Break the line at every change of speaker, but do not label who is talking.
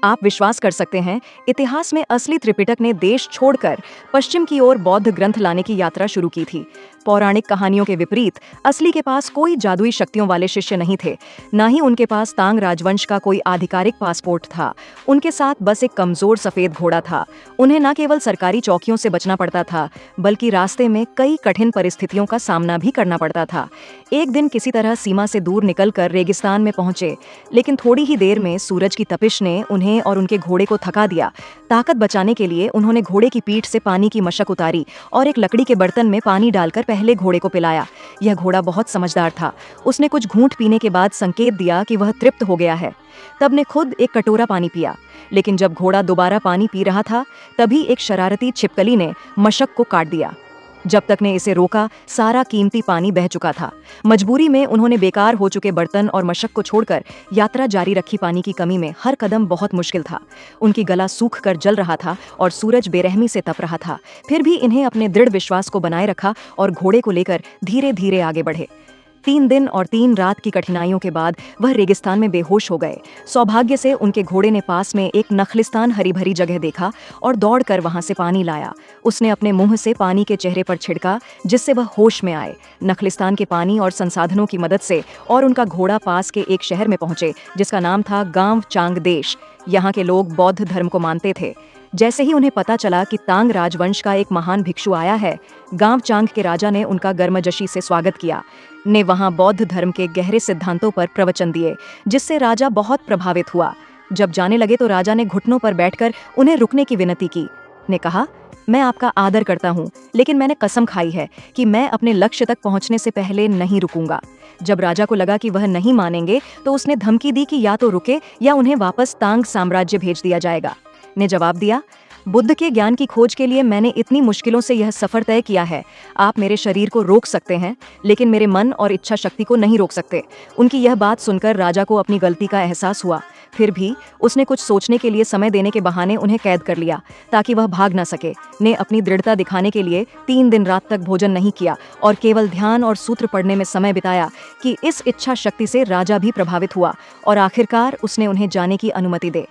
आप विश्वास कर सकते हैं, इतिहास में असली त्रिपिटक ने देश छोड़कर पश्चिम की ओर बौद्ध ग्रंथ लाने की यात्रा शुरू की थी। पौराणिक कहानियों के विपरीत असली के पास कोई जादुई शक्तियों वाले शिष्य नहीं थे, न ही उनके पास तांग राजवंश का कोई आधिकारिक पासपोर्ट था। उनके साथ बस एक कमजोर सफेद घोड़ा था। उन्हें न केवल सरकारी चौकियों से बचना पड़ता था, बल्कि रास्ते में कई कठिन परिस्थितियों का सामना भी करना पड़ता था। एक दिन किसी तरह सीमा से दूर निकलकर रेगिस्तान में पहुंचे, लेकिन थोड़ी ही देर में सूरज की तपिश ने उन्हें और उनके घोड़े को थका दिया। ताकत बचाने के लिए उन्होंने घोड़े की पीठ से पानी की मशक उतारी और एक लकड़ी के बर्तन में पानी डालकर पहले घोड़े को पिलाया। यह घोड़ा बहुत समझदार था। उसने कुछ घूंट पीने के बाद संकेत दिया कि वह तृप्त हो गया है। तब ने खुद एक कटोरा पानी पिया, लेकिन जब घोड़ा दोबारा पानी पी रहा था, तभी एक शरारती छिपकली ने मशक को काट दिया। जब तक ने इसे रोका, सारा कीमती पानी बह चुका था। मजबूरी में उन्होंने बेकार हो चुके बर्तन और मशक को छोड़कर यात्रा जारी रखी। पानी की कमी में हर कदम बहुत मुश्किल था। उनकी गला सूख कर जल रहा था और सूरज बेरहमी से तप रहा था। फिर भी इन्हें अपने दृढ़ विश्वास को बनाए रखा और घोड़े को लेकर धीरे धीरे आगे बढ़े। 3 दिन और 3 रात की कठिनाइयों के बाद वह रेगिस्तान में बेहोश हो गए। सौभाग्य से उनके घोड़े ने पास में एक नखलिस्तान हरी भरी जगह देखा और दौड़कर वहां से पानी लाया। उसने अपने मुंह से पानी के चेहरे पर छिड़का, जिससे वह होश में आए। नखलिस्तान के पानी और संसाधनों की मदद से और उनका घोड़ा पास के एक शहर में पहुंचे, जिसका नाम था गांव चांग देश। यहाँ के लोग बौद्ध धर्म को मानते थे। जैसे ही उन्हें पता चला कि तांग राजवंश का एक महान भिक्षु आया है, गांव चांग के राजा ने उनका गर्मजोशी से स्वागत किया। ने वहां बौद्ध धर्म के गहरे सिद्धांतों पर प्रवचन दिए, जिससे राजा बहुत प्रभावित हुआ। जब जाने लगे तो राजा ने घुटनों पर बैठकर उन्हें रुकने की विनती की। ने कहा, मैं आपका आदर करता हूँ, लेकिन मैंने कसम खाई है कि मैं अपने लक्ष्य तक पहुँचने से पहले नहीं रुकूंगा। जब राजा को लगा कि वह नहीं मानेंगे, तो उसने धमकी दी कि या तो रुके या उन्हें वापस तांग साम्राज्य भेज दिया जाएगा। ने जवाब दिया, बुद्ध के ज्ञान की खोज के लिए मैंने इतनी मुश्किलों से यह सफर तय किया है। आप मेरे शरीर को रोक सकते हैं, लेकिन मेरे मन और इच्छा शक्ति को नहीं रोक सकते। उनकी यह बात सुनकर राजा को अपनी गलती का एहसास हुआ। फिर भी उसने कुछ सोचने के लिए समय देने के बहाने उन्हें कैद कर लिया, ताकि वह भाग न सके। ने अपनी दृढ़ता दिखाने के लिए 3 दिन रात तक भोजन नहीं किया और केवल ध्यान और सूत्र पढ़ने में समय बिताया। कि इस इच्छा शक्ति से राजा भी प्रभावित हुआ और आखिरकार उसने उन्हें जाने की अनुमति दे।